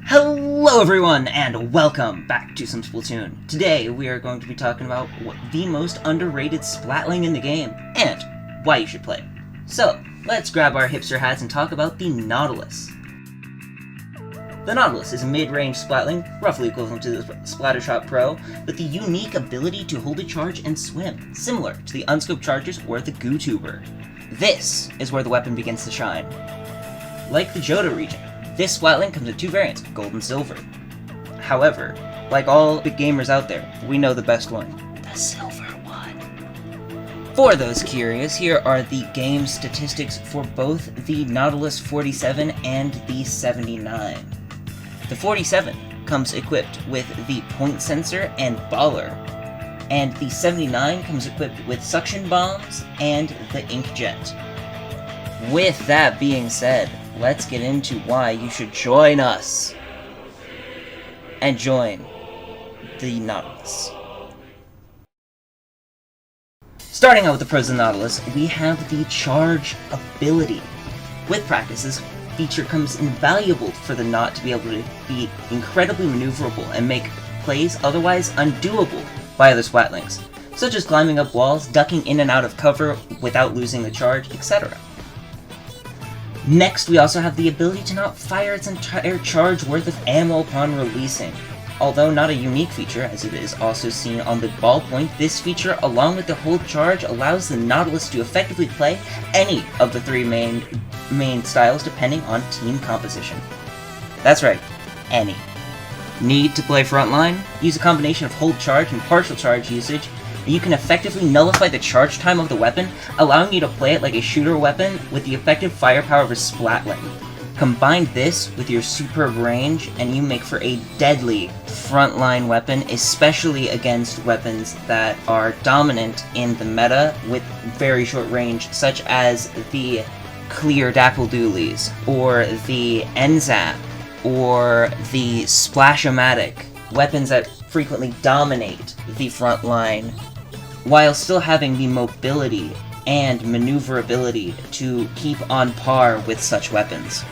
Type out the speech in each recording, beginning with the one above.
Hello everyone, and welcome back to some Splatoon. Today we are going to be talking about the most underrated splatling in the game, and why you should play. So, let's grab our hipster hats and talk about the Nautilus. The Nautilus is a mid-range splatling, roughly equivalent to the Splattershot Pro, with the unique ability to hold a charge and swim, similar to the unscoped chargers or the Goo Tuber. This is where the weapon begins to shine. Like the Johto region, this splatling comes in two variants, gold and silver. However, like all big gamers out there, we know the best one, the silver one. For those curious, here are the game statistics for both the Nautilus 47 and the 79. The 47 comes equipped with the point sensor and baller, and the 79 comes equipped with suction bombs and the inkjet. With that being said, let's get into why you should join us and join the Nautilus. Starting out with the pros of the Nautilus, we have the charge ability. With practice, this feature comes invaluable for the Naut to be able to be incredibly maneuverable and make plays otherwise undoable by other splatlings, such as climbing up walls, ducking in and out of cover without losing the charge, etc. Next, we also have the ability to not fire its entire charge worth of ammo upon releasing. Although not a unique feature, as it is also seen on the ballpoint, this feature, along with the hold charge, allows the Nautilus to effectively play any of the three main styles depending on team composition. That's right, any. Need to play frontline? Use a combination of hold charge and partial charge usage. You can effectively nullify the charge time of the weapon, allowing you to play it like a shooter weapon with the effective firepower of a splatling. Combine this with your superb range, and you make for a deadly frontline weapon, especially against weapons that are dominant in the meta with very short range, such as the Clear Dapple Doolies, or the N-Zap, or the Splash-O-Matic, weapons that frequently dominate the front line, while still having the mobility and maneuverability to keep on par with such weapons.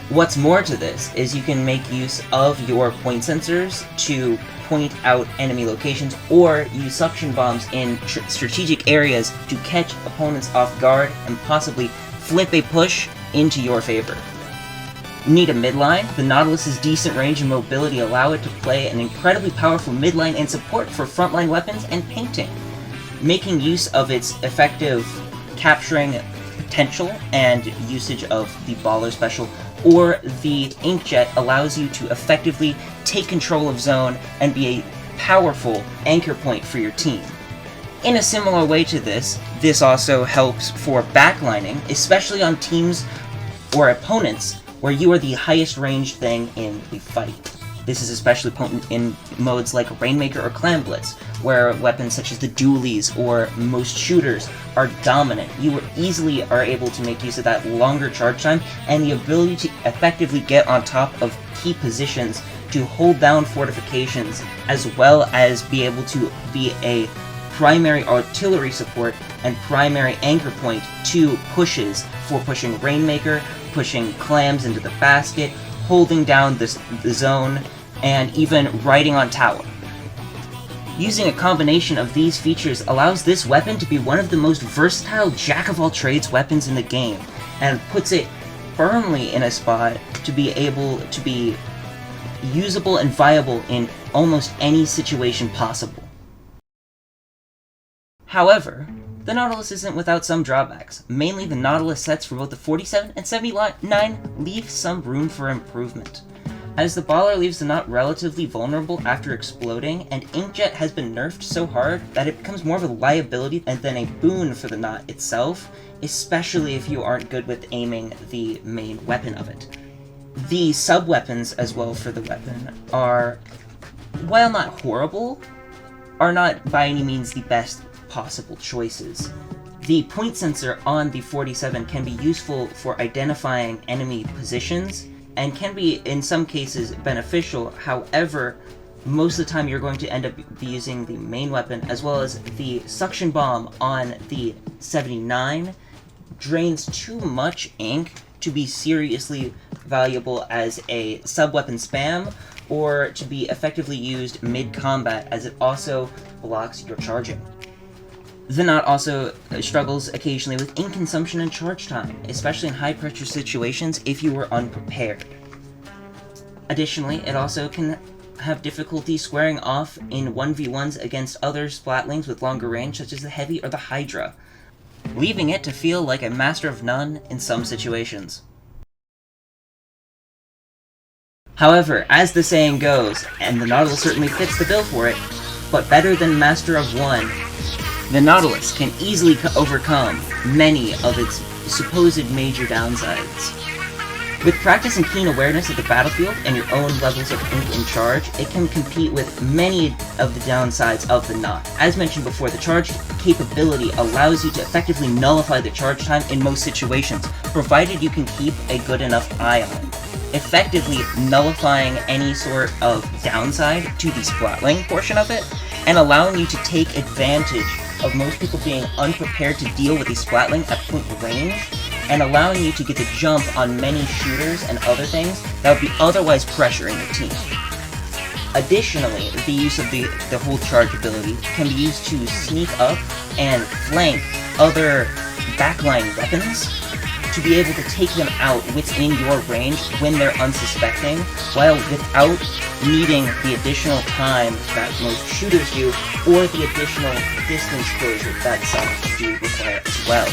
What's more to this is you can make use of your point sensors to point out enemy locations, or use suction bombs in strategic areas to catch opponents off guard and possibly flip a push into your favor. Need a midline? The Nautilus's decent range and mobility allow it to play an incredibly powerful midline and support for frontline weapons and painting. Making use of its effective capturing potential and usage of the baller special or the inkjet allows you to effectively take control of zone and be a powerful anchor point for your team. In a similar way to this also helps for backlining, especially on teams or opponents where you are the highest range thing in the fight. This is especially potent in modes like Rainmaker or Clam Blitz, where weapons such as the Dualies or most shooters are dominant. You easily are able to make use of that longer charge time and the ability to effectively get on top of key positions to hold down fortifications, as well as be able to be a primary artillery support and primary anchor point to pushes for pushing Rainmaker, pushing clams into the basket, holding down the zone, and even riding on tower. Using a combination of these features allows this weapon to be one of the most versatile jack-of-all-trades weapons in the game, and puts it firmly in a spot to be able to be usable and viable in almost any situation possible. However, the Nautilus isn't without some drawbacks. Mainly the Nautilus sets for both the 47 and 79 leave some room for improvement. as the baller leaves the knot relatively vulnerable after exploding, and Inkjet has been nerfed so hard that it becomes more of a liability than a boon for the knot itself, especially if you aren't good with aiming the main weapon of it. The sub-weapons as well for the weapon are, while not horrible, are not by any means the best possible choices. The point sensor on the 47 can be useful for identifying enemy positions, and can be, in some cases, beneficial. However, most of the time you're going to end up using the main weapon, as well as the suction bomb on the 79 drains too much ink to be seriously valuable as a sub-weapon spam, or to be effectively used mid-combat, as it also blocks your charging. The knot also struggles occasionally with ink consumption and charge time, especially in high-pressure situations if you were unprepared. Additionally, it also can have difficulty squaring off in 1v1s against other splatlings with longer range, such as the Heavy or the Hydra, leaving it to feel like a master of none in some situations. However, as the saying goes, and the Nautilus certainly fits the bill for it, but better than master of one, the Nautilus can easily overcome many of its supposed major downsides. With practice and keen awareness of the battlefield and your own levels of ink and charge, it can compete with many of the downsides of the knot. As mentioned before, the charge capability allows you to effectively nullify the charge time in most situations, provided you can keep a good enough eye on it, effectively nullifying any sort of downside to the splatling portion of it, and allowing you to take advantage of most people being unprepared to deal with the splatling at point range, and allowing you to get the jump on many shooters and other things that would be otherwise pressuring your team. Additionally, the use of the whole charge ability can be used to sneak up and flank other backline weapons to be able to take them out within your range when they're unsuspecting, while without needing the additional time that most shooters do, or the additional distance closure that some do require as well.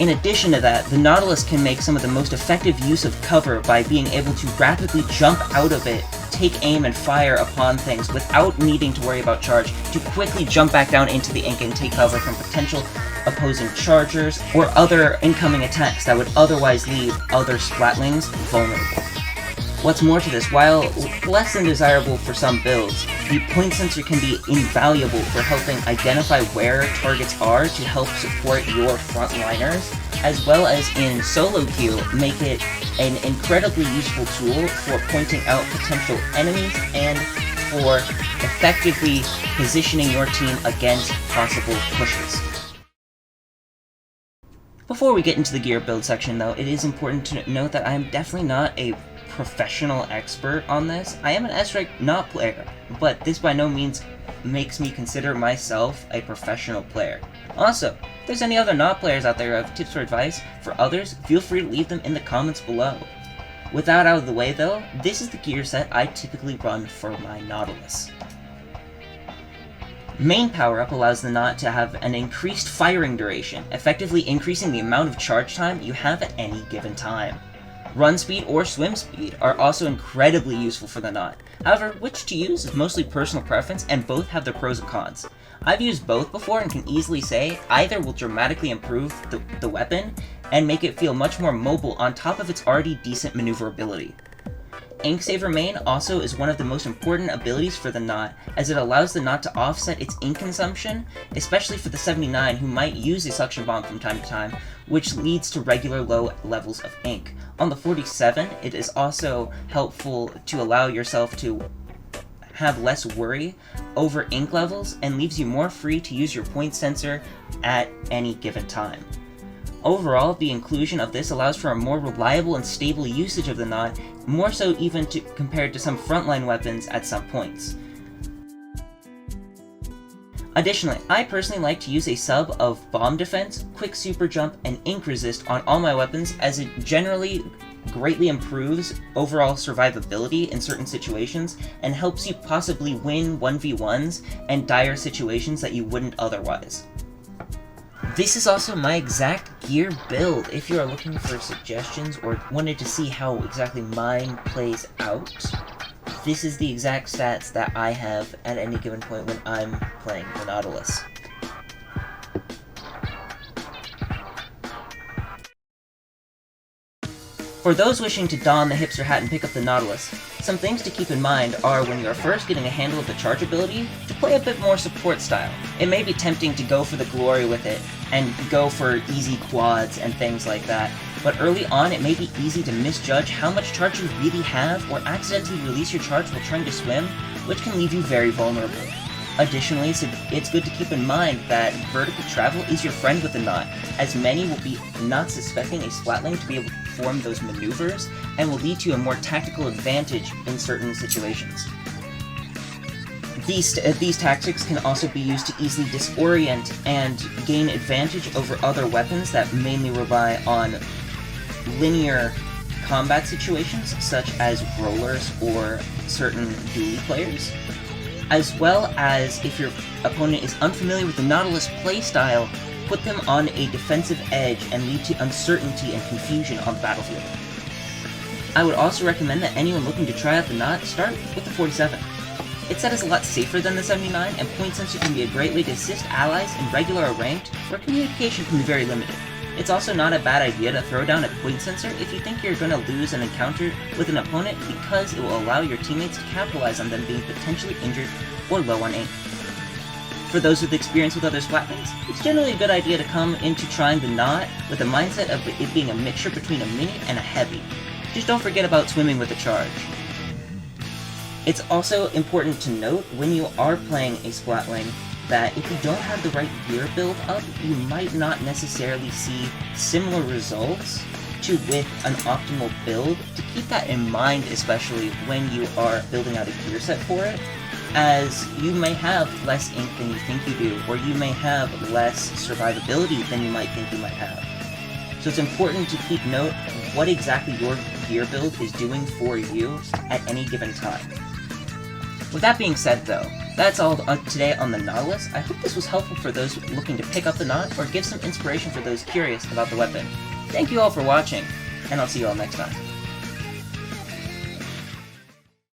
In addition to that, the Nautilus can make some of the most effective use of cover by being able to rapidly jump out of it, take aim and fire upon things without needing to worry about charge, to quickly jump back down into the ink and take cover from potential opposing chargers or other incoming attacks that would otherwise leave other splatlings vulnerable. What's more to this, while less than desirable for some builds, the point sensor can be invaluable for helping identify where targets are to help support your frontliners, as well as in solo queue, make it an incredibly useful tool for pointing out potential enemies and for effectively positioning your team against possible pushes. Before we get into the gear build section though, it is important to note that I am definitely not a professional expert on this. I am an S-rank knot player, but this by no means makes me consider myself a professional player. Also, if there's any other knot players out there who have tips or advice for others, feel free to leave them in the comments below. With that out of the way though, this is the gear set I typically run for my Nautilus. Main power-up allows the knot to have an increased firing duration, effectively increasing the amount of charge time you have at any given time. Run speed or swim speed are also incredibly useful for the knot. However, which to use is mostly personal preference, and both have their pros and cons. I've used both before and can easily say either will dramatically improve the weapon and make it feel much more mobile on top of its already decent maneuverability. Ink Saver Main also is one of the most important abilities for the knot, as it allows the knot to offset its ink consumption, especially for the 79 who might use a suction bomb from time to time, which leads to regular low levels of ink. On the 47, it is also helpful to allow yourself to have less worry over ink levels and leaves you more free to use your point sensor at any given time. Overall, the inclusion of this allows for a more reliable and stable usage of the knot, more so even compared to some frontline weapons at some points. Additionally, I personally like to use a sub of bomb defense, quick super jump, and ink resist on all my weapons, as it generally greatly improves overall survivability in certain situations and helps you possibly win 1v1s and dire situations that you wouldn't otherwise. This is also my exact gear build. If you are looking for suggestions or wanted to see how exactly mine plays out, this is the exact stats that I have at any given point when I'm playing the Nautilus. For those wishing to don the hipster hat and pick up the Nautilus, some things to keep in mind are when you are first getting a handle of the charge ability, to play a bit more support style. It may be tempting to go for the glory with it, and go for easy quads and things like that, but early on it may be easy to misjudge how much charge you really have, or accidentally release your charge while trying to swim, which can leave you very vulnerable. Additionally, it's good to keep in mind that vertical travel is your friend with the knot, as many will be not suspecting a splatling to be able to perform those maneuvers, and will lead to a more tactical advantage in certain situations. These tactics can also be used to easily disorient and gain advantage over other weapons that mainly rely on linear combat situations, such as rollers or certain dually players. As well as, if your opponent is unfamiliar with the Nautilus playstyle, put them on a defensive edge and lead to uncertainty and confusion on the battlefield. I would also recommend that anyone looking to try out the Knot start with the 47. Its set is a lot safer than the 79, and point sensor can be a great way to assist allies in regular or ranked, where communication can be very limited. It's also not a bad idea to throw down a point sensor if you think you're going to lose an encounter with an opponent, because it will allow your teammates to capitalize on them being potentially injured or low on aim. For those with experience with other splatlings, it's generally a good idea to come into trying the Knot with the mindset of it being a mixture between a mini and a heavy. Just don't forget about swimming with a charge. It's also important to note when you are playing a splatling that if you don't have the right gear build up, you might not necessarily see similar results to with an optimal build. To keep that in mind, especially when you are building out a gear set for it, as you may have less ink than you think you do, or you may have less survivability than you might think you might have. So it's important to keep note of what exactly your gear build is doing for you at any given time. With that being said though, that's all today on the Nautilus. I hope this was helpful for those looking to pick up the Knot, or give some inspiration for those curious about the weapon. Thank you all for watching, and I'll see you all next time.